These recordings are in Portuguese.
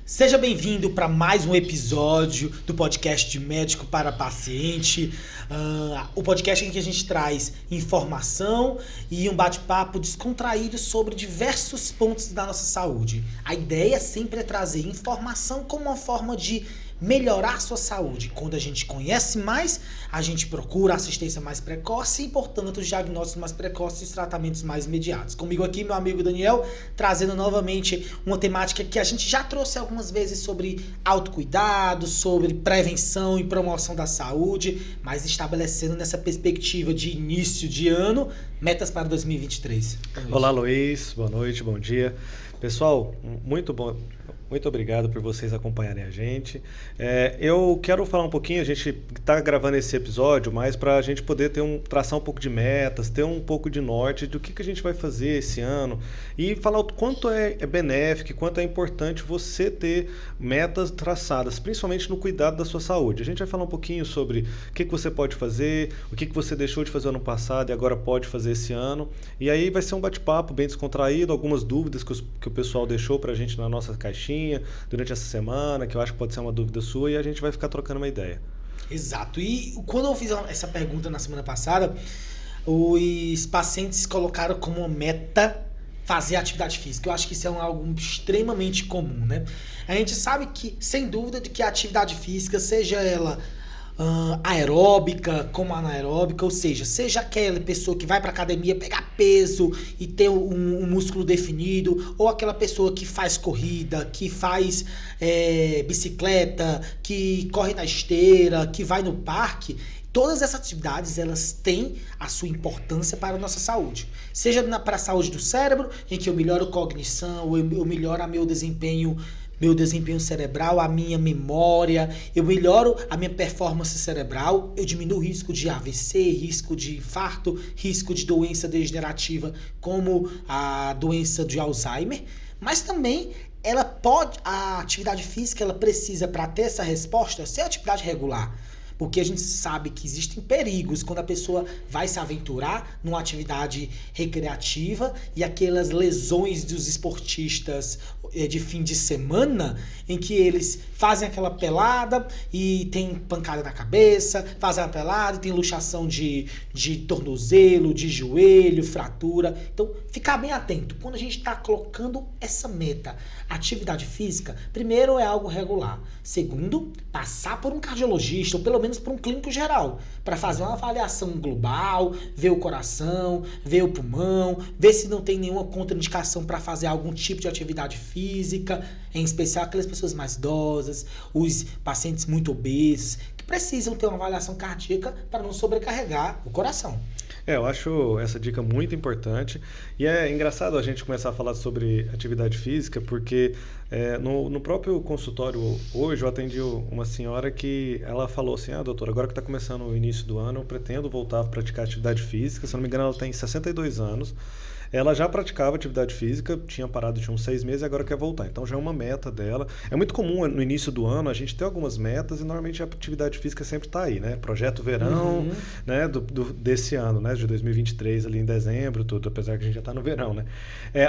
Seja bem-vindo para mais um episódio do podcast de Médico para Paciente, o podcast em que a gente traz informação e um bate-papo descontraído sobre diversos pontos da nossa saúde. A ideia sempre é trazer informação como uma forma de melhorar a sua saúde. Quando a gente conhece mais, a gente procura assistência mais precoce e, portanto, os diagnósticos mais precoces e os tratamentos mais imediatos. Comigo aqui, meu amigo Daniel, trazendo novamente uma temática que a gente já trouxe algumas vezes sobre autocuidado, sobre prevenção e promoção da saúde, mas estabelecendo nessa perspectiva de início de ano, metas para 2023. Olá, Luiz. Boa noite, bom dia. Pessoal, muito bom. Muito obrigado por vocês acompanharem a gente. Eu quero falar um pouquinho, a gente está gravando esse episódio, mas para a gente poder traçar um pouco de metas, ter um pouco de norte do que a gente vai fazer esse ano e falar o quanto é benéfico, quanto é importante você ter metas traçadas, principalmente no cuidado da sua saúde. A gente vai falar um pouquinho sobre o que você pode fazer, o que você deixou de fazer ano passado e agora pode fazer esse ano. E aí vai ser um bate-papo bem descontraído, algumas dúvidas que o pessoal deixou para a gente na nossa caixinha durante essa semana, que eu acho que pode ser uma dúvida sua, e a gente vai ficar trocando uma ideia. Exato. E quando eu fiz essa pergunta na semana passada, os pacientes colocaram como uma meta fazer atividade física. Eu acho que isso é algo extremamente comum, né? A gente sabe que, sem dúvida, de que a atividade física, seja ela aeróbica como anaeróbica, ou seja aquela pessoa que vai para academia pegar peso e ter um músculo definido, ou aquela pessoa que faz corrida, que faz bicicleta, que corre na esteira, que vai no parque. Todas essas atividades, elas têm a sua importância para a nossa saúde. Seja para a saúde do cérebro, em que eu melhoro a cognição, eu melhoro meu desempenho cerebral, a minha memória, eu melhoro a minha performance cerebral, eu diminuo o risco de AVC, risco de infarto, risco de doença degenerativa como a doença de Alzheimer, mas também a atividade física, ela precisa, para ter essa resposta, ser atividade regular. Porque a gente sabe que existem perigos quando a pessoa vai se aventurar numa atividade recreativa e aquelas lesões dos esportistas de fim de semana, em que eles fazem aquela pelada e tem pancada na cabeça, fazem a pelada e tem luxação de tornozelo, de joelho, fratura. Então, ficar bem atento. Quando a gente está colocando essa meta, atividade física, primeiro é algo regular. Segundo, passar por um cardiologista, ou pelo menos por um clínico geral, para fazer uma avaliação global, ver o coração, ver o pulmão, ver se não tem nenhuma contraindicação para fazer algum tipo de atividade física, em especial aquelas pessoas mais idosas, os pacientes muito obesos, que precisam ter uma avaliação cardíaca para não sobrecarregar o coração. Eu acho essa dica muito importante e é engraçado a gente começar a falar sobre atividade física porque no próprio consultório hoje eu atendi uma senhora que ela falou assim, doutora, agora que está começando o início do ano eu pretendo voltar a praticar atividade física, se não me engano ela tem 62 anos. Ela já praticava atividade física, tinha parado de uns 6 meses e agora quer voltar. Então já é uma meta dela. É muito comum no início do ano a gente ter algumas metas e normalmente a atividade física sempre está aí, né? Projeto verão, né? Desse ano, né? De 2023 ali em dezembro, tudo, apesar que a gente já está no verão, né?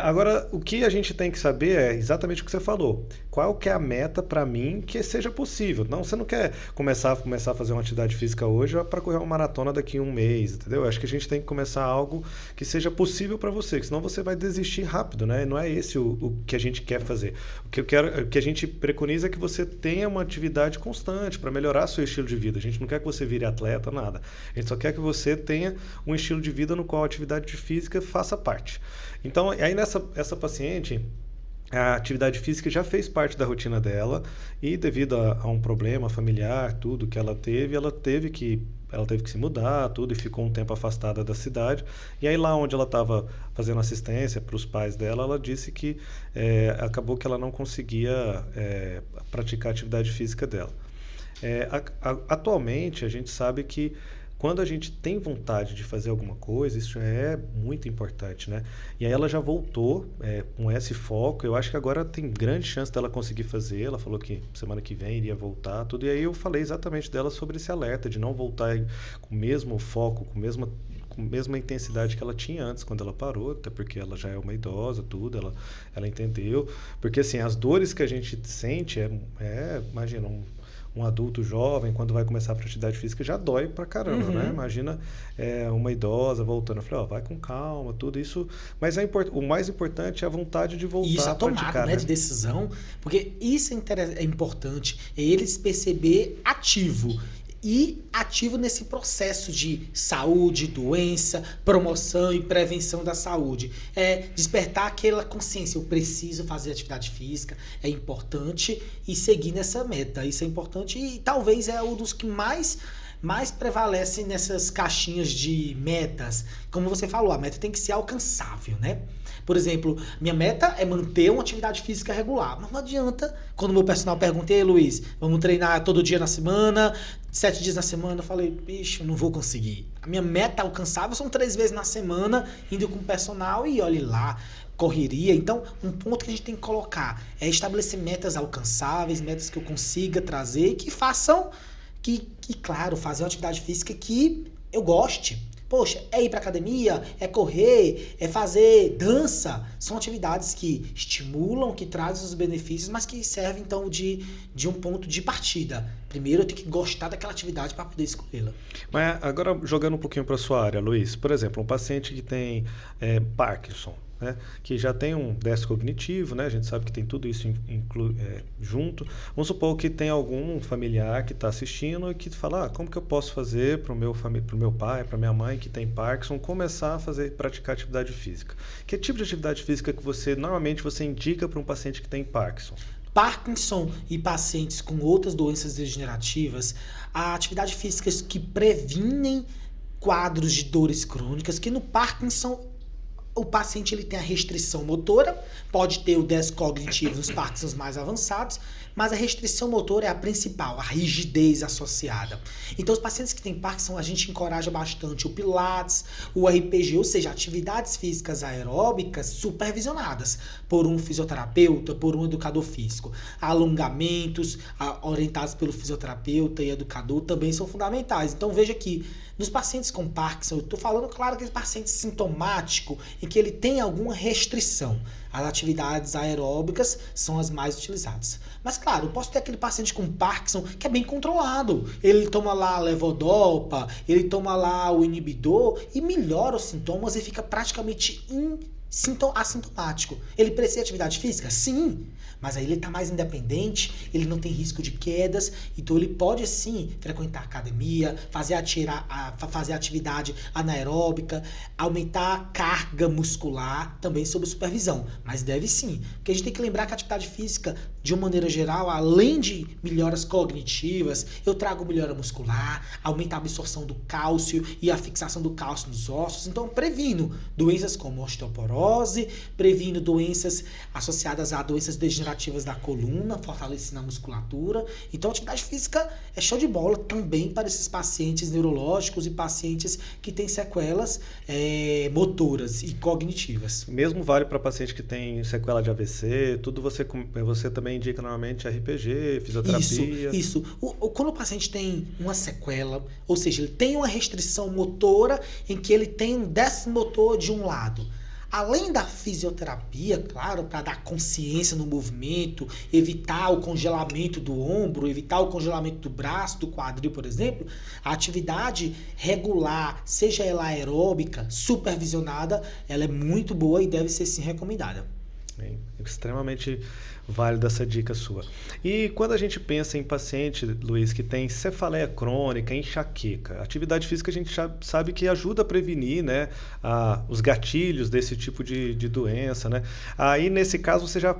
Agora, o que a gente tem que saber é exatamente o que você falou. Qual que é a meta para mim que seja possível? Não, você não quer começar a fazer uma atividade física hoje para correr uma maratona daqui a um mês, entendeu? Acho que a gente tem que começar algo que seja possível para você, que senão você vai desistir rápido, né? Não é esse o que a gente quer fazer. O que a gente preconiza é que você tenha uma atividade constante para melhorar seu estilo de vida. A gente não quer que você vire atleta, nada. A gente só quer que você tenha um estilo de vida no qual a atividade física faça parte. Então, aí essa paciente, a atividade física já fez parte da rotina dela e devido a um problema familiar, tudo que ela teve que se mudar, tudo, e ficou um tempo afastada da cidade. E aí lá onde ela estava fazendo assistência para os pais dela, ela disse que acabou que ela não conseguia praticar a atividade física dela. Atualmente, a gente sabe que quando a gente tem vontade de fazer alguma coisa, isso é muito importante, né? E aí ela já voltou com esse foco. Eu acho que agora tem grande chance dela conseguir fazer. Ela falou que semana que vem iria voltar, tudo. E aí eu falei exatamente dela sobre esse alerta de não voltar com o mesmo foco, com com a mesma intensidade que ela tinha antes, quando ela parou, até porque ela já é uma idosa, tudo, ela entendeu. Porque, assim, as dores que a gente sente imagina, um adulto jovem, quando vai começar a atividade física, já dói pra caramba, né? Imagina uma idosa voltando. Eu falei, vai com calma, tudo isso. Mas o mais importante é a vontade de voltar Isso, a a praticar, tomada, né, de decisão, porque isso é importante, é ele se perceber ativo. E ativo nesse processo de saúde, doença, promoção e prevenção da saúde. É despertar aquela consciência, eu preciso fazer atividade física, é importante, e seguir nessa meta. Isso é importante e talvez é um dos que mais prevalece nessas caixinhas de metas. Como você falou, a meta tem que ser alcançável, né? Por exemplo, minha meta é manter uma atividade física regular. Mas não adianta, quando o meu personal pergunta, ei, Luiz, vamos treinar todo dia na semana, 7 dias na semana? Eu falei, bicho, não vou conseguir. A minha meta alcançável são 3 vezes na semana, indo com o personal e olhe lá, correria. Então, um ponto que a gente tem que colocar é estabelecer metas alcançáveis, metas que eu consiga trazer e que façam, claro, fazer uma atividade física que eu goste. Poxa, é ir pra academia, é correr, é fazer dança. São atividades que estimulam, que trazem os benefícios, mas que servem, então, de um ponto de partida. Primeiro, eu tenho que gostar daquela atividade para poder escolhê-la. Mas agora, jogando um pouquinho para sua área, Luiz. Por exemplo, um paciente que tem Parkinson, né, que já tem um déficit cognitivo, né, a gente sabe que tem tudo isso junto. Vamos supor que tem algum familiar que está assistindo e que fala, como que eu posso fazer para o meu pai, para minha mãe que tem Parkinson, começar a praticar atividade física? Que tipo de atividade física que normalmente você indica para um paciente que tem Parkinson? Parkinson e pacientes com outras doenças degenerativas, a atividade física que previnem quadros de dores crônicas, que no Parkinson o paciente ele tem a restrição motora, pode ter o déficit cognitivo nos Parkinsons mais avançados, mas a restrição motora é a principal, a rigidez associada. Então, os pacientes que têm Parkinson, a gente encoraja bastante o Pilates, o RPG, ou seja, atividades físicas aeróbicas supervisionadas por um fisioterapeuta, por um educador físico. Alongamentos orientados pelo fisioterapeuta e educador também são fundamentais. Então, veja que nos pacientes com Parkinson, eu estou falando, claro, que é paciente sintomático em que ele tem alguma restrição. As atividades aeróbicas são as mais utilizadas. Mas, claro, eu posso ter aquele paciente com Parkinson que é bem controlado. Ele toma lá a levodopa, ele toma lá o inibidor e melhora os sintomas e fica praticamente assintomático. Ele precisa de atividade física? Sim. Mas aí ele está mais independente, ele não tem risco de quedas, então ele pode sim frequentar a academia, fazer atividade anaeróbica, aumentar a carga muscular, também sob supervisão. Mas deve sim, porque a gente tem que lembrar que a atividade física, de uma maneira geral, além de melhoras cognitivas, eu trago melhora muscular, aumenta a absorção do cálcio e a fixação do cálcio nos ossos, então previno doenças como osteoporose, previno doenças associadas a doenças degenerativas da coluna, fortalecendo a musculatura. Então, a atividade física é show de bola também para esses pacientes neurológicos e pacientes que têm sequelas motoras e cognitivas. Mesmo vale para paciente que tem sequela de AVC, tudo você também indica normalmente RPG, fisioterapia. Isso. Quando o paciente tem uma sequela, ou seja, ele tem uma restrição motora em que ele tem um déficit motor de um lado. Além da fisioterapia, claro, para dar consciência no movimento, evitar o congelamento do ombro, evitar o congelamento do braço, do quadril, por exemplo, a atividade regular, seja ela aeróbica, supervisionada, ela é muito boa e deve ser sim recomendada. Extremamente válida essa dica sua. E quando a gente pensa em paciente, Luiz, que tem cefaleia crônica, enxaqueca, atividade física a gente já sabe que ajuda a prevenir, né, os gatilhos desse tipo de doença, né? Aí, nesse caso, você já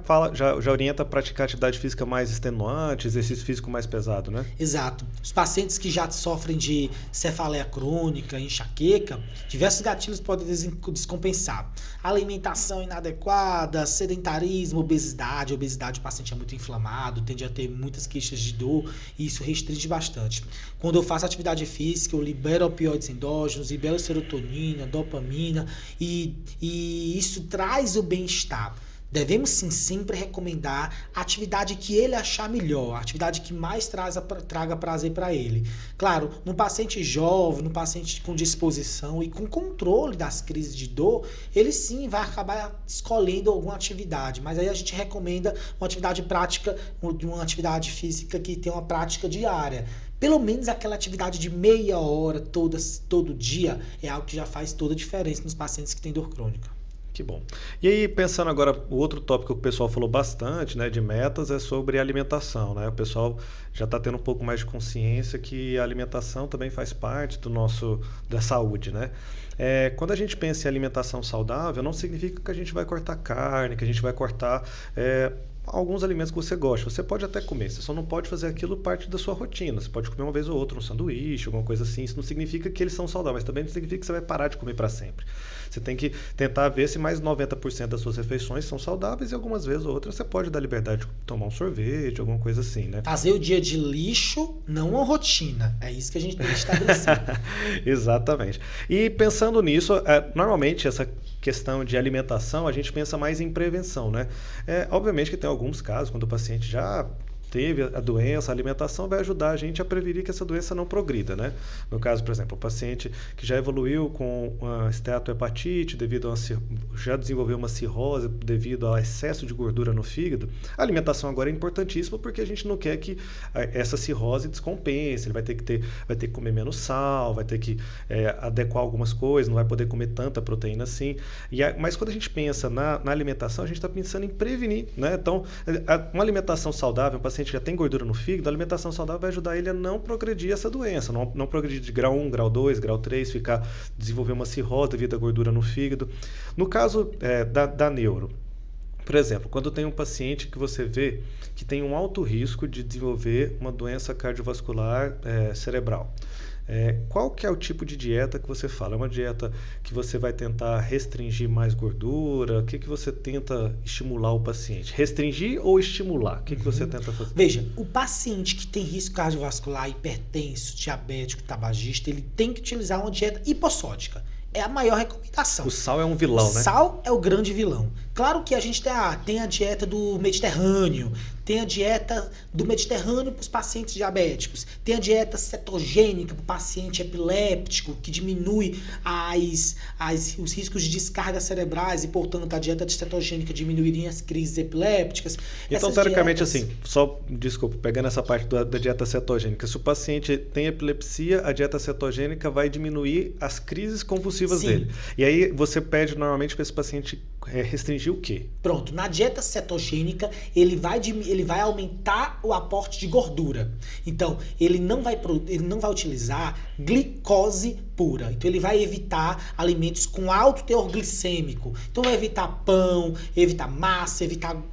orienta a praticar atividade física mais extenuante, exercício físico mais pesado, né? Exato. Os pacientes que já sofrem de cefaleia crônica, enxaqueca, diversos gatilhos podem descompensar. Alimentação inadequada, sedentarismo, obesidade. O paciente é muito inflamado, tende a ter muitas queixas de dor e isso restringe bastante. Quando eu faço atividade física, eu libero opioides endógenos, libero serotonina, dopamina e isso traz o bem-estar. Devemos sim sempre recomendar a atividade que ele achar melhor, a atividade que mais traga prazer para ele. Claro, no paciente jovem, no paciente com disposição e com controle das crises de dor, ele sim vai acabar escolhendo alguma atividade, mas aí a gente recomenda uma atividade prática, uma atividade física que tenha uma prática diária. Pelo menos aquela atividade de meia hora todo dia é algo que já faz toda a diferença nos pacientes que têm dor crônica. Que bom. E aí, pensando agora, o outro tópico que o pessoal falou bastante, né, de metas, é sobre alimentação, né? O pessoal já está tendo um pouco mais de consciência que a alimentação também faz parte da saúde, né? Quando a gente pensa em alimentação saudável, não significa que a gente vai cortar carne, que a gente vai cortar alguns alimentos que você gosta. Você pode até comer, você só não pode fazer aquilo parte da sua rotina. Você pode comer uma vez ou outra um sanduíche, alguma coisa assim. Isso não significa que eles são saudáveis, mas também não significa que você vai parar de comer para sempre. Você tem que tentar ver se mais 90% das suas refeições são saudáveis e algumas vezes ou outras você pode dar liberdade de tomar um sorvete, alguma coisa assim, né? Fazer o dia de lixo, não uma rotina. É isso que a gente tem que estabelecer. Exatamente. E pensando nisso, normalmente essa questão de alimentação, a gente pensa mais em prevenção, né? Obviamente que tem alguns casos, quando o paciente já teve a doença, a alimentação vai ajudar a gente a prevenir que essa doença não progrida, né? No caso, por exemplo, o paciente que já evoluiu com uma esteatohepatite já desenvolveu uma cirrose devido ao excesso de gordura no fígado, a alimentação agora é importantíssima porque a gente não quer que essa cirrose descompense, ele vai ter que comer menos sal, vai ter que adequar algumas coisas, não vai poder comer tanta proteína assim. Mas quando a gente pensa na alimentação, a gente está pensando em prevenir, né? Então, uma alimentação saudável, um paciente que já tem gordura no fígado, a alimentação saudável vai ajudar ele a não progredir essa doença, não progredir de grau 1, grau 2, grau 3, desenvolver uma cirrose devido à gordura no fígado. No caso da neuro, por exemplo, quando tem um paciente que você vê que tem um alto risco de desenvolver uma doença cardiovascular cerebral, qual que é o tipo de dieta que você fala? É uma dieta que você vai tentar restringir mais gordura? O que você tenta estimular o paciente? Restringir ou estimular? O que você tenta fazer? Veja, o paciente que tem risco cardiovascular, hipertenso, diabético, tabagista, ele tem que utilizar uma dieta hipossódica. É a maior recomendação. O sal é um vilão, né? O sal é o grande vilão. Claro que a gente tem a dieta do Mediterrâneo, tem a dieta do Mediterrâneo para os pacientes diabéticos, tem a dieta cetogênica para o paciente epiléptico, que diminui os riscos de descargas cerebrais e, portanto, a dieta cetogênica diminuiria as crises epilépticas. Então, teoricamente, assim, pegando essa parte da dieta cetogênica, se o paciente tem epilepsia, a dieta cetogênica vai diminuir as crises convulsivas dele. E aí você pede normalmente para esse paciente restringir o quê? Pronto, na dieta cetogênica ele vai aumentar o aporte de gordura. Então, ele não vai utilizar glicose pura. Então, ele vai evitar alimentos com alto teor glicêmico. Então, vai evitar pão, evitar massa,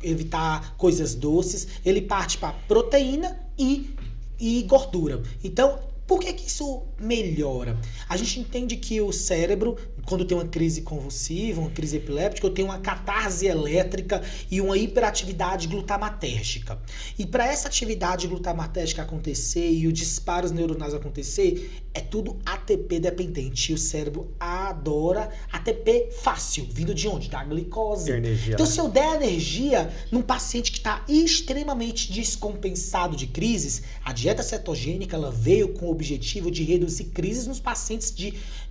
evitar coisas doces. Ele parte para proteína e gordura. Então, por que isso melhora? A gente entende que o cérebro, quando tem uma crise convulsiva, uma crise epiléptica, eu tenho uma catarse elétrica e uma hiperatividade glutamatérgica. E para essa atividade glutamatérgica acontecer e os disparos neuronais acontecer, é tudo ATP dependente. E o cérebro adora ATP fácil. Vindo de onde? Da glicose. Energia, então, se eu der energia num paciente que está extremamente descompensado de crises, a dieta cetogênica ela veio com o objetivo de reduzir crises nos pacientes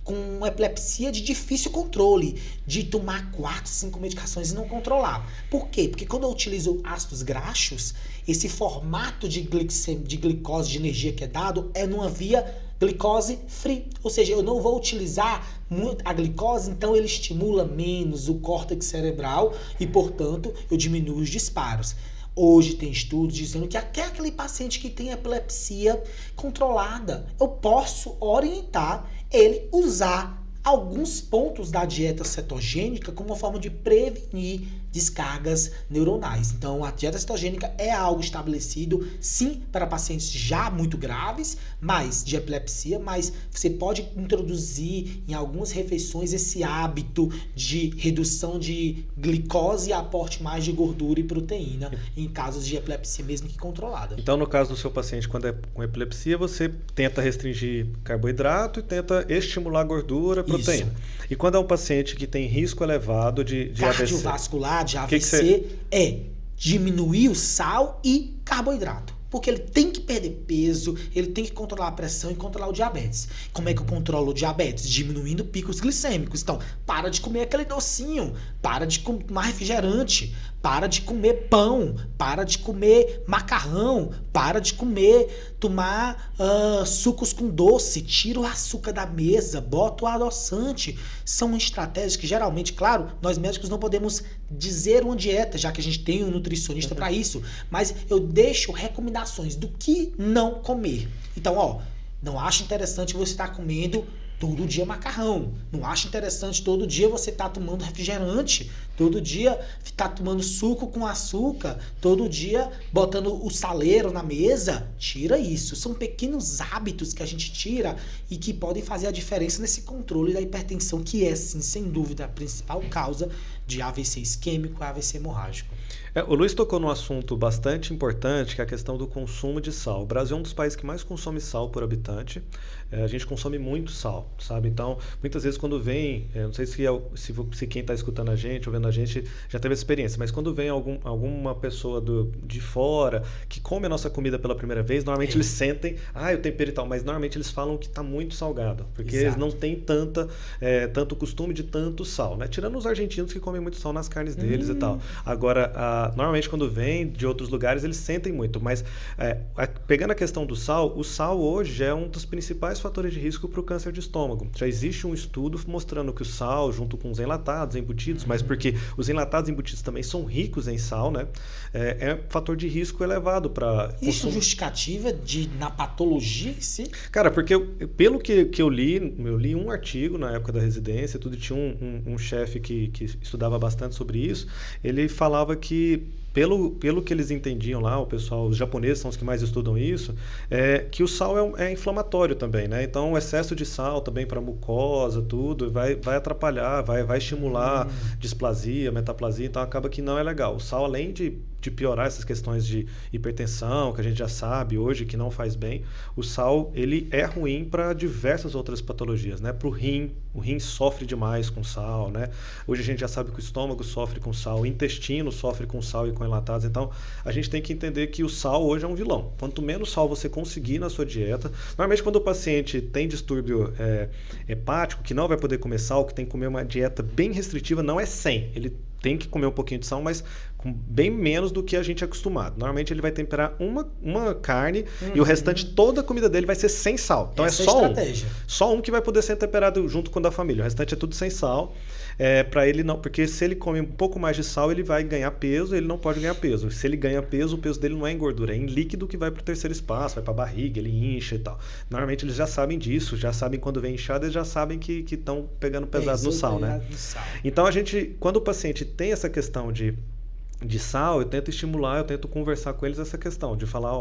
com epilepsia de difícil controle, de tomar 4, 5 medicações e não controlar. Por quê? Porque quando eu utilizo ácidos graxos, esse formato de glicose, de energia que é dado, é numa via glicose free. Ou seja, eu não vou utilizar muito a glicose, então ele estimula menos o córtex cerebral e, portanto, eu diminuo os disparos. Hoje tem estudos dizendo que até aquele paciente que tem epilepsia controlada, eu posso orientar ele usar alguns pontos da dieta cetogênica como uma forma de prevenir descargas neuronais. Então, a dieta cetogênica é algo estabelecido, sim, para pacientes já muito graves, de epilepsia, mas você pode introduzir em algumas refeições esse hábito de redução de glicose e aporte mais de gordura e proteína em casos de epilepsia, mesmo que controlada. Então, no caso do seu paciente, quando é com epilepsia, você tenta restringir carboidrato e tenta estimular gordura e proteína. Isso. E quando é um paciente que tem risco elevado de cardiovascular, de AVC é diminuir o sal e carboidrato. Porque ele tem que perder peso, ele tem que controlar a pressão e controlar o diabetes. Como é que eu controlo o diabetes? Diminuindo picos glicêmicos. Então, para de comer aquele docinho, para de tomar refrigerante, para de comer pão, para de comer macarrão, para de tomar sucos com doce, tira o açúcar da mesa, bota o adoçante. São estratégias que geralmente, claro, nós médicos não podemos dizer uma dieta, já que a gente tem um nutricionista para isso, mas eu deixo recomendações do que não comer. Então, não acho interessante você estar comendo todo dia macarrão. Não acho interessante todo dia você estar tomando refrigerante, todo dia estar tomando suco com açúcar, todo dia botando o saleiro na mesa. Tira isso. São pequenos hábitos que a gente tira e que podem fazer a diferença nesse controle da hipertensão, que é, sim, sem dúvida, a principal causa de AVC isquêmico e AVC hemorrágico. O Luiz tocou num assunto bastante importante, que é a questão do consumo de sal. O Brasil é um dos países que mais consome sal por habitante. A gente consome muito sal, sabe? Então, muitas vezes quando vem, não sei se quem está escutando a gente ou vendo a gente já teve essa experiência, mas quando vem alguma pessoa de fora que come a nossa comida pela primeira vez, normalmente eles sentem, o tempero e tal, mas normalmente eles falam que está muito salgado, porque eles não têm tanto costume de tanto sal, né? Tirando os argentinos que comem muito sal nas carnes deles e tal. Agora, normalmente quando vem de outros lugares, eles sentem muito, mas pegando a questão do sal, o sal hoje já é um dos principais fatores de risco para o câncer de estômago. Já existe um estudo mostrando que o sal, junto com os enlatados, embutidos, mas porque os enlatados embutidos também são ricos em sal, né? É fator de risco elevado para... Isso justificativa na patologia em si? Cara, porque pelo que eu li um artigo na época da residência, tudo, tinha um chefe que estudava bastante sobre isso, ele falava que pelo que eles entendiam lá, o pessoal, os japoneses são os que mais estudam isso, que o sal é inflamatório também, né? Então o excesso de sal também para mucosa, tudo, vai atrapalhar, vai estimular displasia, metaplasia, então acaba que não é legal. O sal, além de piorar essas questões de hipertensão, que a gente já sabe hoje que não faz bem, o sal, ele é ruim para diversas outras patologias, né? Para o rim sofre demais com sal, né? Hoje a gente já sabe que o estômago sofre com sal, o intestino sofre com sal e com enlatados, então a gente tem que entender que o sal hoje é um vilão. Quanto menos sal você conseguir na sua dieta, normalmente quando o paciente tem distúrbio hepático, que não vai poder comer sal, que tem que comer uma dieta bem restritiva, não é 100, ele tem que comer um pouquinho de sal, mas com bem menos do que a gente é acostumado. Normalmente ele vai temperar uma carne e o restante, toda a comida dele vai ser sem sal. Então essa é só estratégia. Só um que vai poder ser temperado junto com o da família. O restante é tudo sem sal. Para ele não, porque se ele come um pouco mais de sal, ele vai ganhar peso, ele não pode ganhar peso. Se ele ganha peso, o peso dele não é em gordura, é em líquido que vai para o terceiro espaço, vai para a barriga, ele incha e tal. Normalmente eles já sabem disso, já sabem quando vem inchada, eles já sabem que estão pegando pesado no sal, né? Então quando o paciente tem essa questão de sal, eu tento estimular, eu tento conversar com eles essa questão de falar,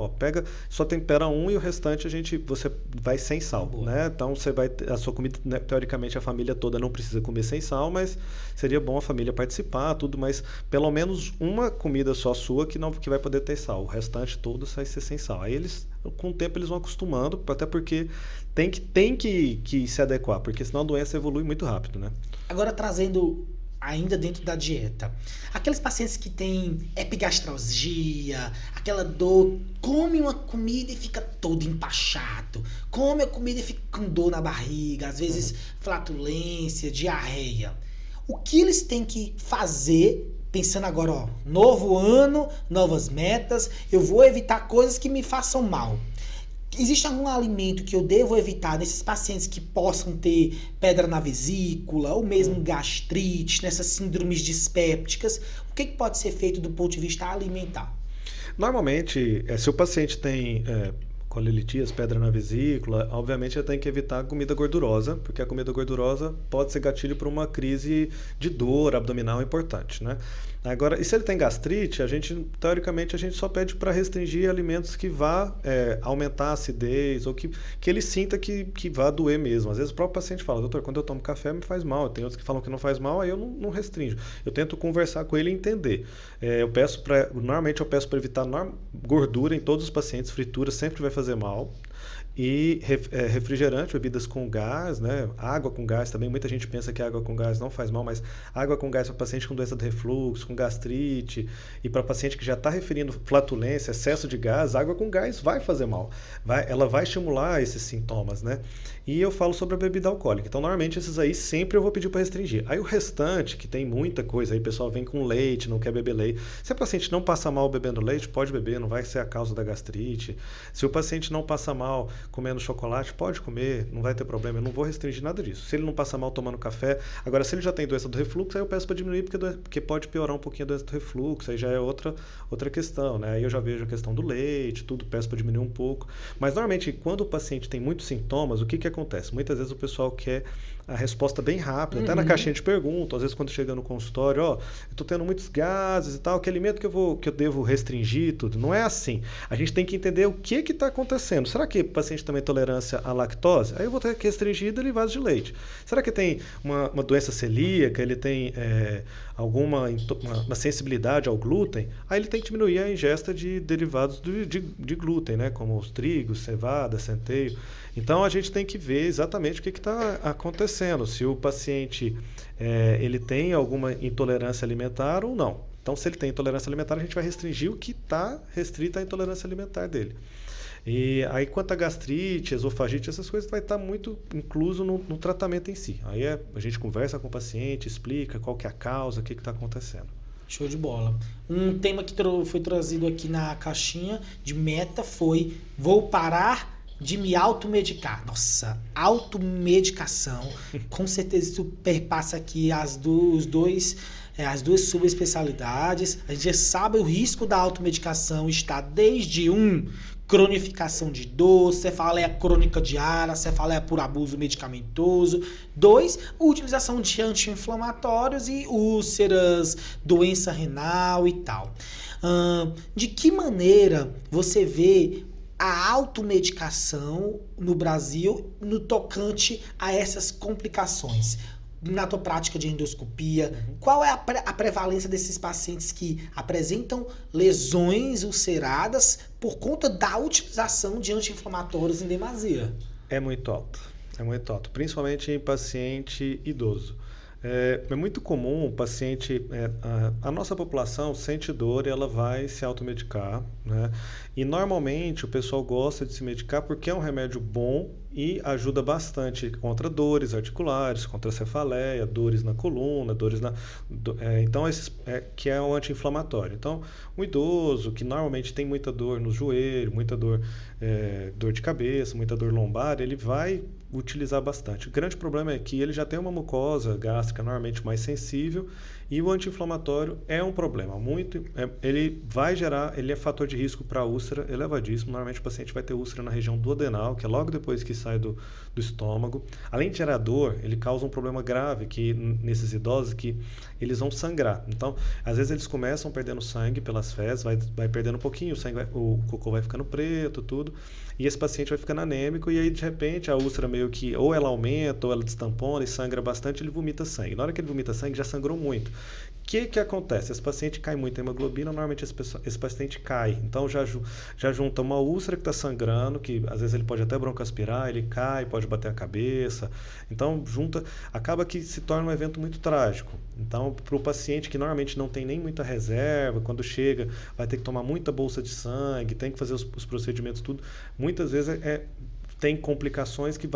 só tempera um e o restante você vai sem sal, né? Então você vai, a sua comida, né, teoricamente a família toda não precisa comer sem sal, mas seria bom a família participar, tudo, mas pelo menos uma comida só sua que vai poder ter sal, o restante todo vai ser sem sal. Aí eles, com o tempo, eles vão acostumando, até porque tem que se adequar, porque senão a doença evolui muito rápido, né? Agora trazendo ainda dentro da dieta, aqueles pacientes que têm epigastralgia, aquela dor, come uma comida e fica todo empachado, come a comida e fica com dor na barriga, às vezes flatulência, diarreia. O que eles têm que fazer, pensando agora, novo ano, novas metas, eu vou evitar coisas que me façam mal. Existe algum alimento que eu devo evitar nesses pacientes que possam ter pedra na vesícula, ou mesmo gastrite, nessas síndromes dispépticas? O que pode ser feito do ponto de vista alimentar? Normalmente, se o paciente tem colelitias, pedra na vesícula, obviamente ele tem que evitar comida gordurosa, porque a comida gordurosa pode ser gatilho para uma crise de dor abdominal importante, né? Agora, e se ele tem gastrite, teoricamente, a gente só pede para restringir alimentos que vá aumentar a acidez, ou que ele sinta que vá doer mesmo. Às vezes o próprio paciente fala, doutor, quando eu tomo café me faz mal. Tem outros que falam que não faz mal, aí eu não restringo. Eu tento conversar com ele e entender. Normalmente eu peço para evitar gordura em todos os pacientes, fritura sempre vai fazer fazer mal. E refrigerante, bebidas com gás, né? Água com gás também. Muita gente pensa que água com gás não faz mal, mas água com gás para paciente com doença de refluxo, com gastrite, e para paciente que já está referindo flatulência, excesso de gás, água com gás vai fazer mal. Ela vai estimular esses sintomas, né? E eu falo sobre a bebida alcoólica. Então, normalmente, esses aí sempre eu vou pedir para restringir. Aí o restante, que tem muita coisa, aí o pessoal vem com leite, não quer beber leite. Se a paciente não passa mal bebendo leite, pode beber, não vai ser a causa da gastrite. Se o paciente não passa mal comendo chocolate, pode comer, não vai ter problema, eu não vou restringir nada disso. Se ele não passa mal tomando café, agora se ele já tem doença do refluxo, aí eu peço para diminuir, porque pode piorar um pouquinho a doença do refluxo, aí já é outra questão, né? Aí eu já vejo a questão do leite, tudo, peço para diminuir um pouco. Mas normalmente, quando o paciente tem muitos sintomas, o que acontece? Muitas vezes o pessoal quer a resposta bem rápida, até na caixinha de perguntas, às vezes quando chega no consultório, eu tô tendo muitos gases e tal, que alimento que eu devo restringir, tudo. Não é assim. A gente tem que entender o que está acontecendo. Será que o paciente também tem intolerância à lactose? Aí eu vou ter que restringir derivados de leite. Será que tem uma doença celíaca, ele tem alguma uma sensibilidade ao glúten? Aí ele tem que diminuir a ingesta de derivados de glúten, né? Como os trigos, cevada, centeio. Então a gente tem que ver exatamente o que está acontecendo. Se o paciente ele tem alguma intolerância alimentar ou não. Então, se ele tem intolerância alimentar, a gente vai restringir o que está restrito à intolerância alimentar dele. E aí, quanto a gastrite, esofagite, essas coisas vai estar muito incluso no tratamento em si. Aí a gente conversa com o paciente, explica qual que é a causa, o que está acontecendo. Show de bola. Um tema que foi trazido aqui na caixinha de meta foi: vou parar de me automedicar. Nossa, automedicação, com certeza isso perpassa aqui as duas subespecialidades. A gente já sabe o risco da automedicação está desde cronificação de dor, cefaleia crônica diária, cefaleia por abuso medicamentoso. 2, utilização de anti-inflamatórios e úlceras, doença renal e tal. De que maneira você vê a automedicação no Brasil no tocante a essas complicações? Na tua prática de endoscopia, qual é a prevalência desses pacientes que apresentam lesões ulceradas por conta da utilização de anti-inflamatórios em demasia? É muito alto, principalmente em paciente idoso. É muito comum o paciente, a nossa população sente dor e ela vai se automedicar, né? E normalmente o pessoal gosta de se medicar porque é um remédio bom e ajuda bastante contra dores articulares, contra cefaleia, dores na coluna, então que é um anti-inflamatório. Então, um idoso que normalmente tem muita dor no joelho, muita dor de cabeça, muita dor lombar, ele vai utilizar bastante. O grande problema é que ele já tem uma mucosa gástrica normalmente mais sensível e o anti-inflamatório é um problema. Ele é fator de risco para úlcera elevadíssimo. Normalmente o paciente vai ter úlcera na região do adenal, que é logo depois que sai do estômago. Além de gerar dor, ele causa um problema grave nesses idosos que eles vão sangrar. Então, às vezes eles começam perdendo sangue pelas fezes, vai perdendo um pouquinho, o cocô vai ficando preto, tudo, e esse paciente vai ficando anêmico e aí de repente a úlcera meio que ou ela aumenta ou ela destampona e sangra bastante, ele vomita sangue. Na hora que ele vomita sangue, já sangrou muito. O que acontece? Esse paciente cai muito em hemoglobina, normalmente esse paciente cai. Então já junta uma úlcera que está sangrando, que às vezes ele pode até broncoaspirar, ele cai, pode bater a cabeça. Então acaba que se torna um evento muito trágico. Então, para o paciente que normalmente não tem nem muita reserva, quando chega vai ter que tomar muita bolsa de sangue, tem que fazer os procedimentos tudo, muitas vezes tem complicações que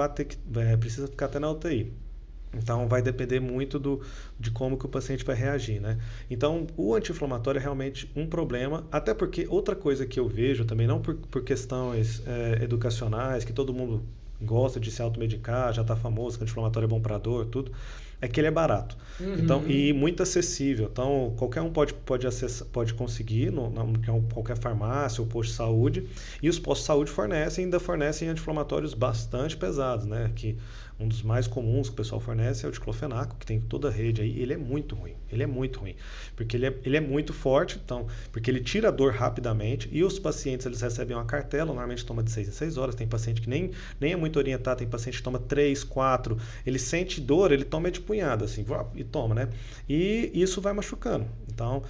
precisa ficar até na UTI. Então, vai depender muito de como que o paciente vai reagir, né? Então, o anti-inflamatório é realmente um problema, até porque outra coisa que eu vejo também, não por questões educacionais, que todo mundo gosta de se automedicar, já está famoso, que anti-inflamatório é bom para dor, tudo, é que ele é barato. Então, e muito acessível. Então, qualquer um pode conseguir, qualquer farmácia ou posto de saúde, e os postos de saúde ainda fornecem anti-inflamatórios bastante pesados, né? Que um dos mais comuns que o pessoal fornece é o diclofenaco, que tem toda a rede aí. Ele é muito ruim, porque ele é muito forte, então, porque ele tira a dor rapidamente, e os pacientes eles recebem uma cartela, normalmente toma de 6 em 6 horas, tem paciente que nem é muito orientado, tem paciente que toma 3, 4, ele sente dor, ele toma punhada, assim, e toma, né? E isso vai machucando. Então,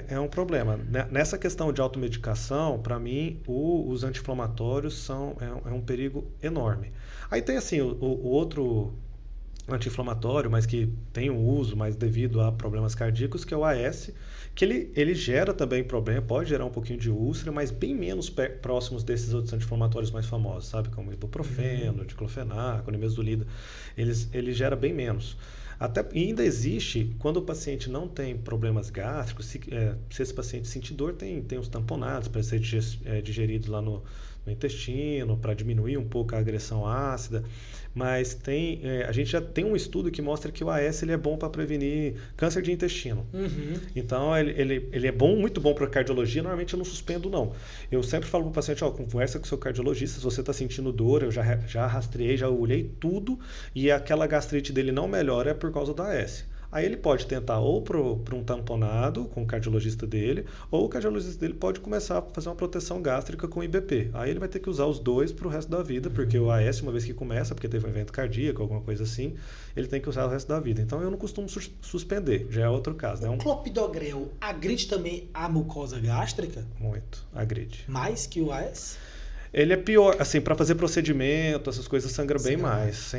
é um problema. Nessa questão de automedicação, para mim, os anti-inflamatórios é um perigo enorme. Aí tem, assim, o outro anti-inflamatório, mas que tem um uso mais devido a problemas cardíacos, que é o AS, que ele gera também problema, pode gerar um pouquinho de úlcera, mas bem menos próximos desses outros anti-inflamatórios mais famosos, sabe? Como ibuprofeno, diclofenaco, nimesulida. Ele gera bem menos. E ainda existe, quando o paciente não tem problemas gástricos, se esse paciente sentir dor, tem os tamponados para ser digeridos lá no intestino, para diminuir um pouco a agressão ácida, mas a gente já tem um estudo que mostra que o AS ele é bom para prevenir câncer de intestino. Então, ele é bom, muito bom para cardiologia, normalmente eu não suspendo não. Eu sempre falo para o paciente, conversa com o seu cardiologista, se você está sentindo dor, eu já rastreei, já olhei tudo, e aquela gastrite dele não melhora é por causa do AS. Aí ele pode tentar ou para um tamponado com o cardiologista dele, ou o cardiologista dele pode começar a fazer uma proteção gástrica com IBP. Aí ele vai ter que usar os dois para o resto da vida, porque o AS, uma vez que começa, porque teve um evento cardíaco, alguma coisa assim, ele tem que usar o resto da vida. Então eu não costumo suspender, já é outro caso. Né? O clopidogrel agride também a mucosa gástrica? Muito, agride. Mais que o AS? Ele é pior, assim, para fazer procedimento, essas coisas sangra bem mais.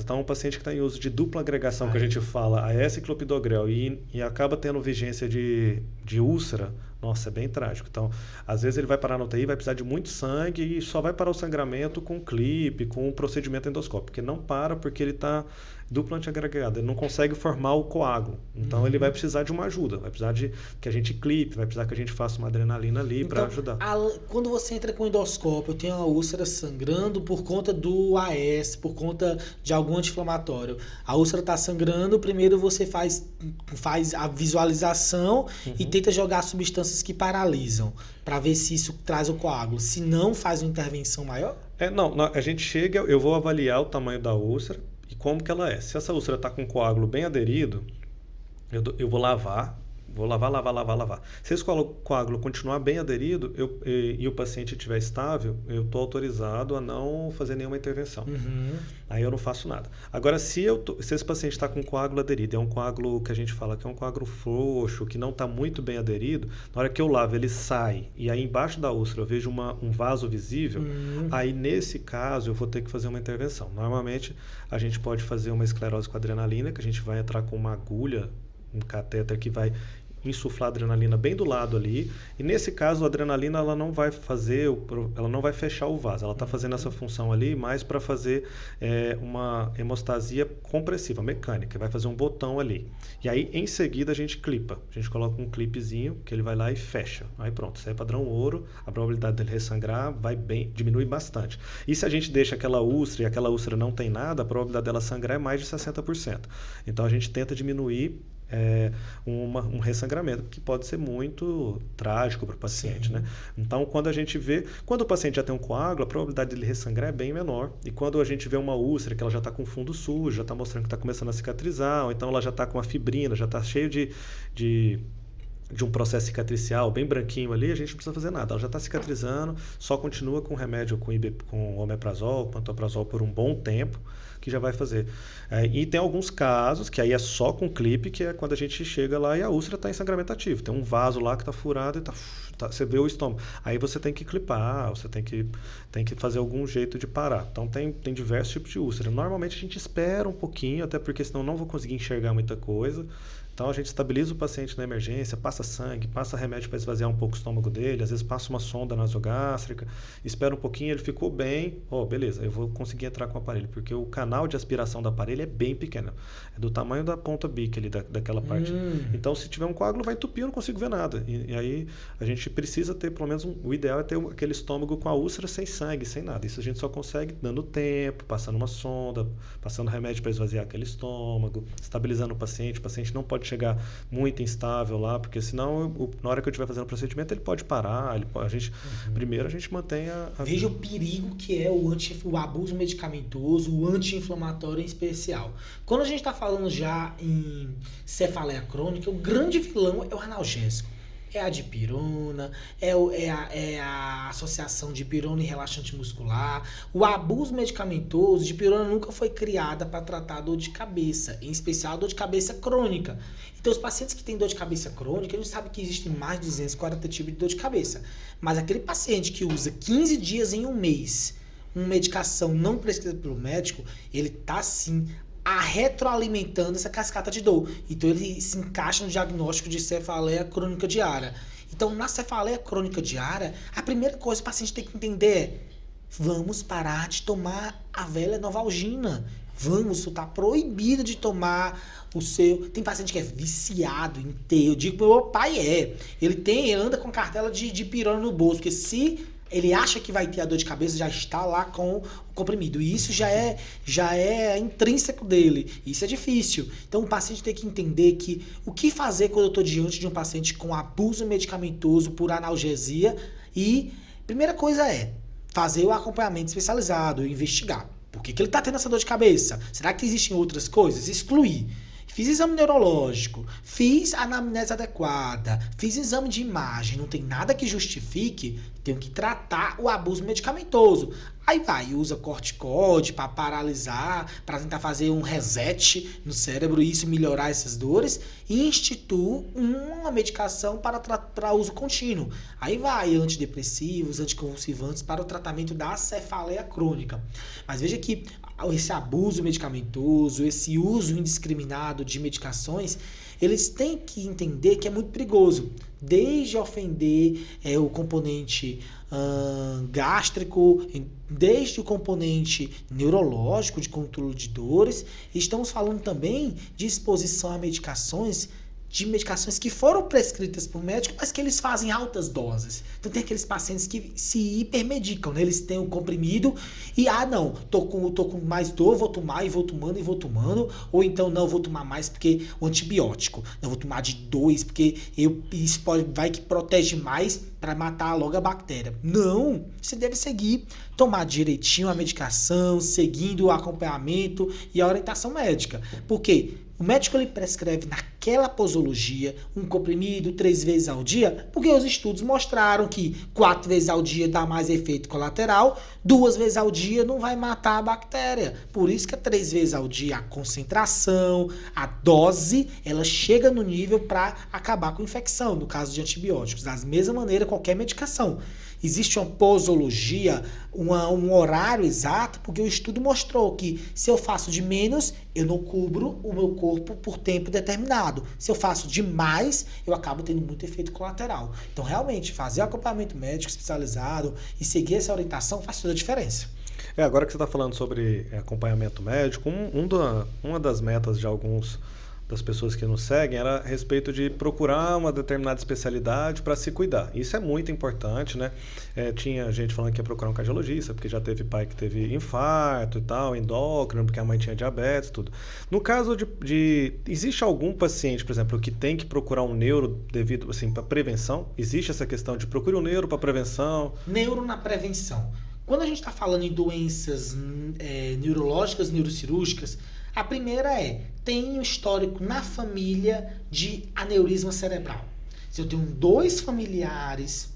Então, um paciente que está em uso de dupla agregação, que a gente fala, AS e clopidogrel, e acaba tendo vigência de úlcera, nossa, é bem trágico. Então, às vezes ele vai parar na UTI, vai precisar de muito sangue e só vai parar o sangramento com clipe, com um procedimento endoscópico, porque não para porque ele está duplo antiagregado, ele não consegue formar o coágulo. Então, ele vai precisar de uma ajuda, vai precisar de que a gente clipe, vai precisar que a gente faça uma adrenalina ali para ajudar. Quando você entra com endoscópio, eu tenho uma úlcera sangrando por conta do AS, por conta de algum anti-inflamatório. A úlcera está sangrando, primeiro você faz a visualização e tenta jogar substâncias que paralisam, para ver se isso traz o coágulo. Se não, faz uma intervenção maior? Não, a gente chega, eu vou avaliar o tamanho da úlcera e como que ela é. Se essa úlcera está com o coágulo bem aderido, eu vou lavar. Vou lavar. Se esse coágulo continuar bem aderido e o paciente estiver estável, eu estou autorizado a não fazer nenhuma intervenção. Aí eu não faço nada. Agora, se esse paciente está com coágulo aderido, é um coágulo que a gente fala que é um coágulo frouxo, que não está muito bem aderido, na hora que eu lavo, ele sai, e aí embaixo da úlcera eu vejo um vaso visível, aí nesse caso eu vou ter que fazer uma intervenção. Normalmente, a gente pode fazer uma esclerose com adrenalina, que a gente vai entrar com uma agulha, um catéter que vai insuflar a adrenalina bem do lado ali, e nesse caso a adrenalina ela não vai fechar o vaso, ela está fazendo essa função ali mais para fazer uma hemostasia compressiva, mecânica, vai fazer um botão ali, e aí em seguida a gente coloca um clipezinho que ele vai lá e fecha, aí pronto, isso é padrão ouro, a probabilidade dele ressangrar diminui bastante, e se a gente deixa aquela úlcera e aquela úlcera não tem nada, a probabilidade dela sangrar é mais de 60%, então a gente tenta diminuir um ressangramento que pode ser muito trágico para o paciente, né? Então, quando o paciente já tem um coágulo, a probabilidade dele ressangrar é bem menor. E quando a gente vê uma úlcera que ela já está com fundo sujo, já está mostrando que está começando a cicatrizar, ou então ela já está com a fibrina, já está cheio de um processo cicatricial bem branquinho ali, a gente não precisa fazer nada. Ela já está cicatrizando, só continua com remédio com omeprazol, pantoprazol por um bom tempo, que já vai fazer. E tem alguns casos que aí é só com clipe, que é quando a gente chega lá e a úlcera está em sangramento ativo. Tem um vaso lá que está furado e você vê o estômago. Aí você tem que clipar, você tem que fazer algum jeito de parar. Então tem diversos tipos de úlcera. Normalmente a gente espera um pouquinho, até porque senão não vou conseguir enxergar muita coisa. Então a gente estabiliza o paciente na emergência, passa sangue, passa remédio para esvaziar um pouco o estômago dele, às vezes passa uma sonda nasogástrica, espera um pouquinho, ele ficou bem, beleza, eu vou conseguir entrar com o aparelho, porque o canal de aspiração do aparelho é bem pequeno, é do tamanho da ponta bica ali daquela parte. Então se tiver um coágulo vai entupir, eu não consigo ver nada. E aí a gente precisa ter pelo menos o ideal é ter aquele estômago com a úlcera sem sangue, sem nada. Isso a gente só consegue dando tempo, passando uma sonda, passando remédio para esvaziar aquele estômago, estabilizando o paciente não pode chegar muito instável lá, porque senão na hora que eu estiver fazendo o procedimento ele pode parar, primeiro a gente mantém Veja o perigo que é o abuso medicamentoso, o anti-inflamatório em especial. Quando a gente está falando já em cefaleia crônica, o grande vilão é o analgésico. É a dipirona, é a associação de dipirona e relaxante muscular. O abuso medicamentoso, dipirona nunca foi criada para tratar dor de cabeça, em especial dor de cabeça crônica. Então, os pacientes que têm dor de cabeça crônica, a gente sabe que existem mais de 240 tipos de dor de cabeça. Mas aquele paciente que usa 15 dias em um mês uma medicação não prescrita pelo médico, ele está sim retroalimentando essa cascata de dor. Então ele se encaixa no diagnóstico de cefaleia crônica diária. Então, na cefaleia crônica diária, a primeira coisa que o paciente tem que entender é: vamos parar de tomar a velha Novalgina. Vamos, isso está proibido de tomar o seu. Tem paciente que é viciado em ter. Eu digo que meu pai ele anda com cartela de pirona no bolso, porque se ele acha que vai ter a dor de cabeça, já está lá com o comprimido. E isso já é intrínseco dele. Isso é difícil. Então o paciente tem que entender que o que fazer quando eu estou diante de um paciente com abuso medicamentoso por analgesia. E primeira coisa é fazer o acompanhamento especializado, investigar. Por que ele está tendo essa dor de cabeça? Será que existem outras coisas? Excluir. Fiz exame neurológico, fiz anamnese adequada, fiz exame de imagem, não tem nada que justifique, tenho que tratar o abuso medicamentoso. Aí vai, usa corticoide para paralisar, para tentar fazer um reset no cérebro e isso melhorar essas dores, e institui uma medicação para uso contínuo. Aí vai, antidepressivos, anticonvulsivantes para o tratamento da cefaleia crônica. Mas veja que esse abuso medicamentoso, esse uso indiscriminado de medicações, eles têm que entender que é muito perigoso, desde ofender o componente gástrico, desde o componente neurológico de controle de dores. Estamos falando também de exposição a medicações que foram prescritas por médico, mas que eles fazem altas doses. Então tem aqueles pacientes que se hipermedicam, né? Eles têm o comprimido e, não, tô com mais dor, vou tomar e vou tomando, ou então não, vou tomar mais porque o antibiótico, não, vou tomar de 2 porque isso vai que protege mais para matar logo a bactéria. Não, você deve seguir, tomar direitinho a medicação, seguindo o acompanhamento e a orientação médica. Por quê? O médico ele prescreve naquela posologia um comprimido 3 vezes ao dia, porque os estudos mostraram que 4 vezes ao dia dá mais efeito colateral, 2 vezes ao dia não vai matar a bactéria. Por isso que 3 vezes ao dia a concentração, a dose, ela chega no nível para acabar com a infecção, no caso de antibióticos. Da mesma maneira, qualquer medicação. Existe uma posologia, um horário exato, porque o estudo mostrou que se eu faço de menos, eu não cubro o meu corpo por tempo determinado. Se eu faço de mais, eu acabo tendo muito efeito colateral. Então, realmente, fazer acompanhamento médico especializado e seguir essa orientação faz toda a diferença. Agora que você está falando sobre acompanhamento médico, uma das metas de alguns das pessoas que nos seguem era a respeito de procurar uma determinada especialidade para se cuidar. Isso é muito importante, né? Tinha gente falando que ia procurar um cardiologista, porque já teve pai que teve infarto e tal, endócrino, porque a mãe tinha diabetes, tudo. No caso existe algum paciente, por exemplo, que tem que procurar um neuro devido, assim, para prevenção? Existe essa questão de procure um neuro para prevenção? Neuro na prevenção. Quando a gente está falando em doenças neurológicas, neurocirúrgicas, a primeira tem um histórico na família de aneurisma cerebral. Se eu tenho 2 familiares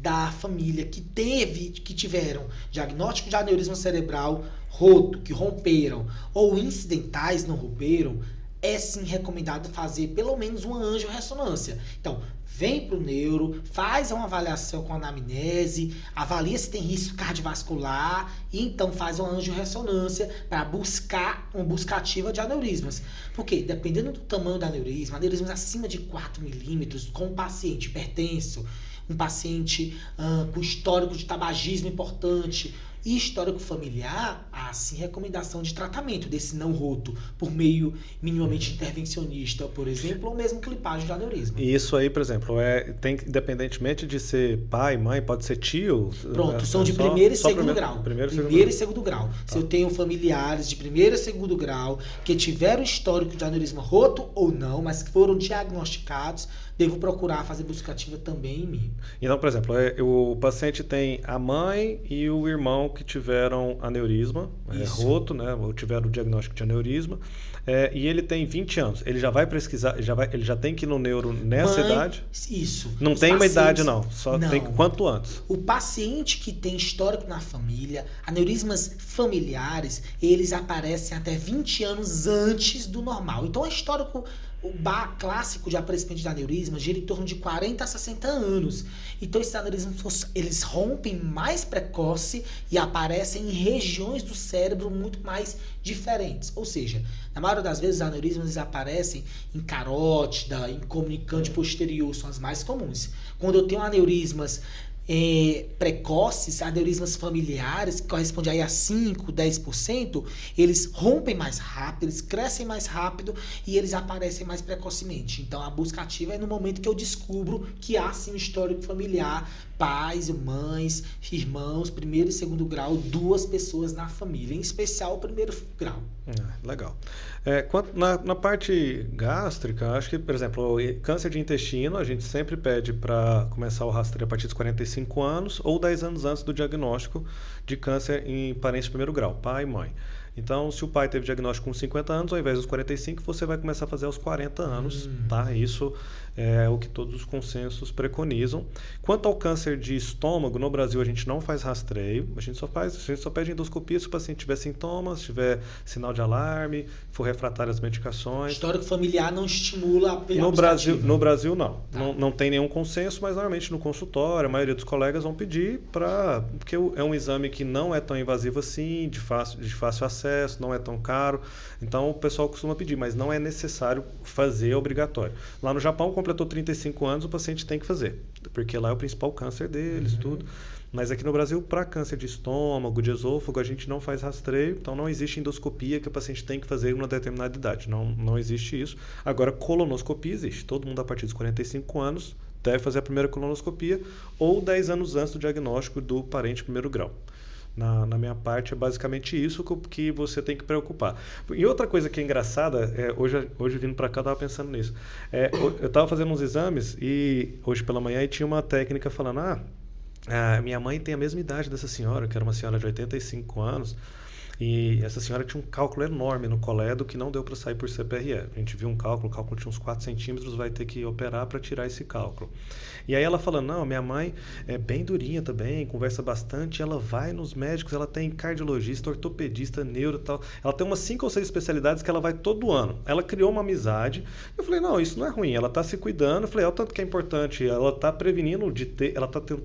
da família que tiveram diagnóstico de aneurisma cerebral roto, que romperam, ou incidentais não romperam, é sim recomendado fazer pelo menos uma angiorressonância. Então, vem para o neuro, faz uma avaliação com anamnese, avalia se tem risco cardiovascular e então faz uma angiorressonância para buscar uma busca ativa de aneurismas. Porque dependendo do tamanho do aneurisma, aneurismas acima de 4 milímetros, com um paciente hipertenso, um paciente com histórico de tabagismo importante e histórico familiar, há sim recomendação de tratamento desse não roto por meio minimamente intervencionista, por exemplo, ou mesmo clipagem de aneurisma. E isso aí, por exemplo, independentemente de ser pai, mãe, pode ser tio? Pronto, são de primeiro e segundo grau. Primeiro e segundo grau. Tá. Se eu tenho familiares de primeiro e segundo grau que tiveram histórico de aneurisma roto ou não, mas que foram diagnosticados, devo procurar fazer busca ativa também em mim. Então, por exemplo, o paciente tem a mãe e o irmão que tiveram aneurisma, roto, né, ou tiveram o diagnóstico de aneurisma, e ele tem 20 anos. Ele já vai pesquisar, ele já tem que ir no neuro nessa idade? Isso. Não tem uma idade, não. Só tem quanto antes. O paciente que tem histórico na família, aneurismas familiares, eles aparecem até 20 anos antes do normal. Então, é histórico. O clássico de aparecimento de aneurisma gira em torno de 40 a 60 anos. Então, esses aneurismas, eles rompem mais precoce e aparecem em regiões do cérebro muito mais diferentes. Ou seja, na maioria das vezes, os aneurismas aparecem em carótida, em comunicante posterior, são as mais comuns. Quando eu tenho aneurismas precoces, aneurismas familiares, que correspondem aí a 5, 10%, eles rompem mais rápido, eles crescem mais rápido e eles aparecem mais precocemente. Então, a busca ativa é no momento que eu descubro que há sim um histórico familiar, pais, mães, irmãos, primeiro e segundo grau, 2 pessoas na família, em especial o primeiro grau. Legal. Na parte gástrica, acho que, por exemplo, câncer de intestino, a gente sempre pede para começar o rastreio a partir dos 45 anos ou 10 anos antes do diagnóstico de câncer em parentes de primeiro grau, pai e mãe. Então, se o pai teve diagnóstico com 50 anos, ao invés dos 45, você vai começar a fazer aos 40 anos, tá? Isso é o que todos os consensos preconizam. Quanto ao câncer de estômago, no Brasil a gente não faz rastreio, a gente só pede endoscopia se o paciente tiver sintomas, tiver sinal de alarme, for refratário às medicações. Histórico familiar não estimula a No Brasil não. Tá. Não tem nenhum consenso, mas normalmente no consultório, a maioria dos colegas vão pedir porque é um exame que não é tão invasivo assim, de fácil acesso, não é tão caro. Então o pessoal costuma pedir, mas não é necessário fazer, é obrigatório. Lá no Japão, completou 35 anos, o paciente tem que fazer, porque lá é o principal câncer deles, tudo. Mas aqui no Brasil, para câncer de estômago, de esôfago, a gente não faz rastreio, então não existe endoscopia que o paciente tem que fazer em uma determinada idade. Não existe isso. Agora, colonoscopia existe. Todo mundo a partir dos 45 anos deve fazer a primeira colonoscopia ou 10 anos antes do diagnóstico do parente primeiro grau. Na minha parte, é basicamente isso que você tem que preocupar. E outra coisa que é engraçada, hoje vindo para cá, eu estava pensando nisso. Eu estava fazendo uns exames e hoje pela manhã e tinha uma técnica falando, minha mãe tem a mesma idade dessa senhora, que era uma senhora de 85 anos, e essa senhora tinha um cálculo enorme no colédo que não deu para sair por CPRE. A gente viu o cálculo tinha uns 4 centímetros, vai ter que operar para tirar esse cálculo. E aí ela falando, não, minha mãe é bem durinha também, conversa bastante, ela vai nos médicos, ela tem cardiologista, ortopedista, neuro e tal. Ela tem umas 5 ou 6 especialidades que ela vai todo ano. Ela criou uma amizade. Eu falei, não, isso não é ruim, ela está se cuidando. Eu falei, o tanto que é importante, ela está prevenindo de ter,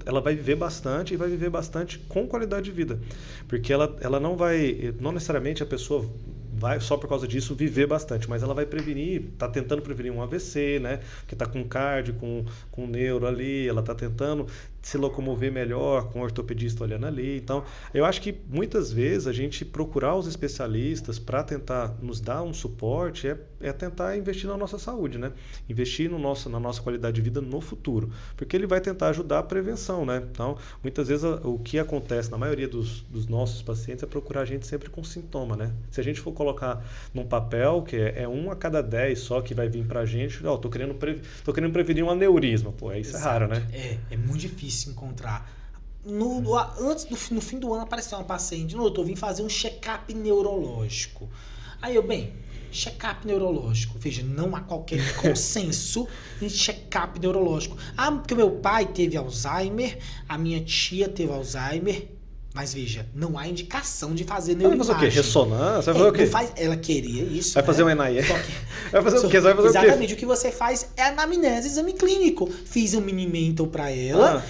ela vai viver bastante e vai viver bastante com qualidade de vida. Porque ela não necessariamente a pessoa vai só por causa disso viver bastante, mas ela vai está tentando prevenir um AVC, né? Porque está com cardio, com neuro ali, ela está tentando se locomover melhor com o ortopedista olhando ali. Então, eu acho que muitas vezes a gente procurar os especialistas para tentar nos dar um suporte é tentar investir na nossa saúde, né? Investir na nossa qualidade de vida no futuro, porque ele vai tentar ajudar a prevenção, né? Então, muitas vezes o que acontece na maioria dos nossos pacientes é procurar a gente sempre com sintoma, né? Se a gente for colocar num papel que é 1 a cada 10 só que vai vir pra gente, tô querendo prevenir um aneurisma, isso é raro, né? É muito difícil encontrar. No fim do ano apareceu uma paciente, eu vim fazer um check-up neurológico. Aí check-up neurológico, veja, não há qualquer consenso em check-up neurológico. Porque meu pai teve Alzheimer, a minha tia teve Alzheimer, mas veja, não há indicação de fazer neuroimagem. Vai fazer o quê? Ressonância? Vai fazer o quê? Ela queria isso. Vai fazer um NIE? Vai fazer o quê? Exatamente. O que você faz é anamnese, exame clínico. Fiz um mini mental para ela,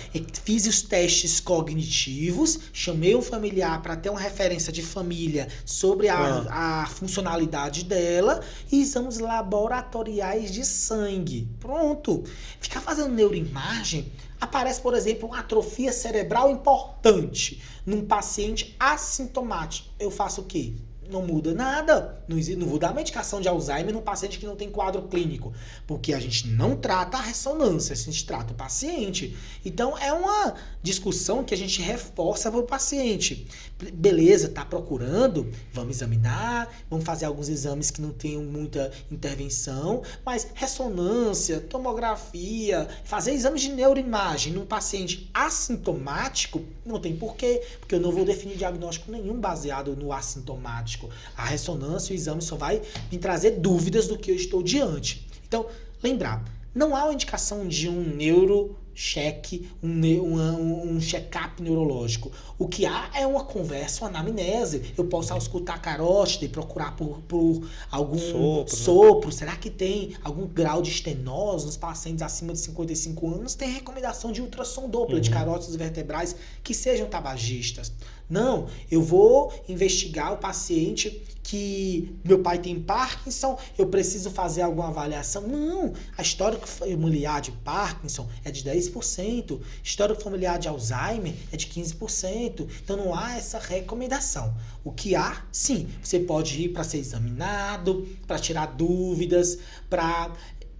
fiz os testes cognitivos, chamei um familiar para ter uma referência de família sobre a funcionalidade dela e exames laboratoriais de sangue. Pronto. Ficar fazendo neuroimagem, aparece, por exemplo, uma atrofia cerebral importante num paciente assintomático. Eu faço o quê? Não muda nada. Não vou dar medicação de Alzheimer num paciente que não tem quadro clínico, porque a gente não trata a ressonância, a gente trata o paciente. Então, é uma discussão que a gente reforça para o paciente. Beleza, tá procurando? Vamos examinar, vamos fazer alguns exames que não tenham muita intervenção, mas ressonância, tomografia, fazer exames de neuroimagem num paciente assintomático, não tem porquê, porque eu não vou definir diagnóstico nenhum baseado no assintomático. A ressonância, o exame só vai me trazer dúvidas do que eu estou diante. Então, lembrar, não há uma indicação de um neurocheck, um check-up neurológico. O que há é uma conversa, uma anamnese. Eu posso auscultar a carótida e procurar por algum sopro. Né? Será que tem algum grau de estenose nos pacientes acima de 55 anos? Tem recomendação de ultrassom Doppler de carótidas vertebrais que sejam tabagistas. Não, eu vou investigar o paciente que meu pai tem Parkinson, eu preciso fazer alguma avaliação. Não, a histórico familiar de Parkinson é de 10%, histórico familiar de Alzheimer é de 15%. Então não há essa recomendação. O que há, sim, você pode ir para ser examinado, para tirar dúvidas, para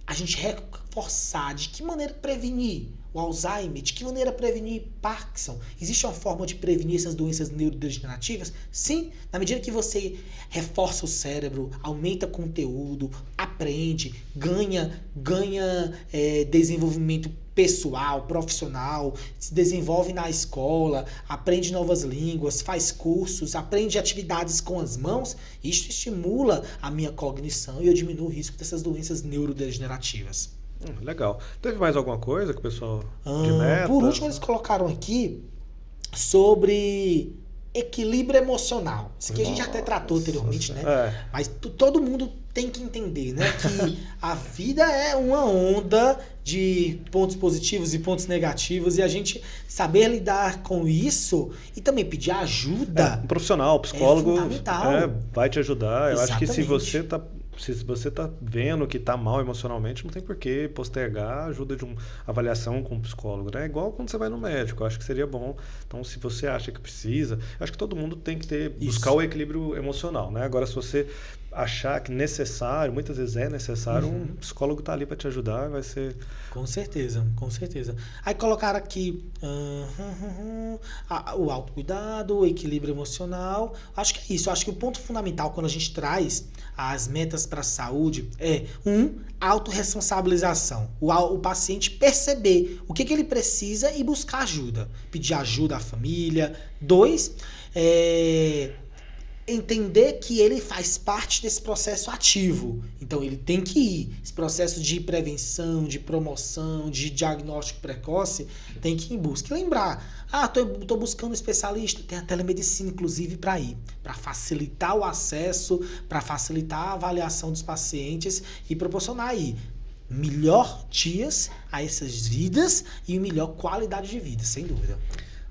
a gente reforçar de que maneira prevenir o Alzheimer, de que maneira prevenir Parkinson. Existe uma forma de prevenir essas doenças neurodegenerativas? Sim, na medida que você reforça o cérebro, aumenta conteúdo, aprende, ganha desenvolvimento pessoal, profissional, se desenvolve na escola, aprende novas línguas, faz cursos, aprende atividades com as mãos, isso estimula a minha cognição e eu diminuo o risco dessas doenças neurodegenerativas. Legal. Teve mais alguma coisa que o pessoal de metas? Por último, eles colocaram aqui sobre equilíbrio emocional. Isso aqui a gente até tratou anteriormente, né? Mas todo mundo tem que entender, né? Que a vida é uma onda de pontos positivos e pontos negativos e a gente saber lidar com isso e também pedir ajuda. Um profissional, psicólogo, fundamental. Vai te ajudar. Eu acho que se Exatamente. você tá vendo que tá mal emocionalmente, não tem por que postergar a ajuda de uma avaliação com um psicólogo, né? Igual quando você vai no médico, eu acho que seria bom. Então, se você acha que precisa, eu acho que todo mundo tem que buscar o equilíbrio emocional, né? Agora, se você achar que necessário, muitas vezes é necessário, um psicólogo tá ali para te ajudar, vai ser... Com certeza, com certeza. Aí colocaram aqui o autocuidado, o equilíbrio emocional. Acho que é isso. Acho que o ponto fundamental quando a gente traz as metas para a saúde é autorresponsabilização. O paciente perceber o que ele precisa e buscar ajuda. Pedir ajuda à família. 2, entender que ele faz parte desse processo ativo. Então, ele tem que ir. Esse processo de prevenção, de promoção, de diagnóstico precoce, tem que ir em busca. E lembrar, tô buscando um especialista, tem a telemedicina, inclusive, para ir. Para facilitar o acesso, para facilitar a avaliação dos pacientes e proporcionar aí melhor dias a essas vidas e melhor qualidade de vida, sem dúvida.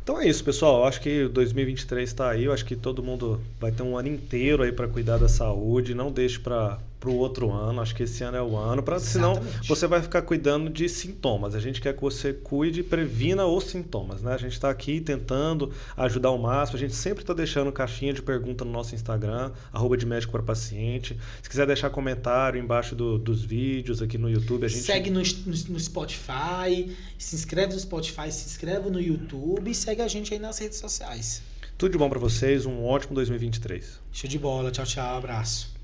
Então é isso, pessoal. Eu acho que 2023 está aí. Eu acho que todo mundo vai ter um ano inteiro aí para cuidar da saúde. Não deixe para o outro ano. Acho que esse ano é o ano. Senão você vai ficar cuidando de sintomas. A gente quer que você cuide e previna os sintomas, né? A gente está aqui tentando ajudar ao máximo. A gente sempre está deixando caixinha de pergunta no nosso Instagram, @demédico-para-paciente. Se quiser deixar comentário embaixo dos vídeos aqui no YouTube, a gente... Segue no Spotify, se inscreve no Spotify, se inscreve no YouTube e segue a gente aí nas redes sociais. Tudo de bom para vocês. Um ótimo 2023. Show de bola. Tchau, tchau. Abraço.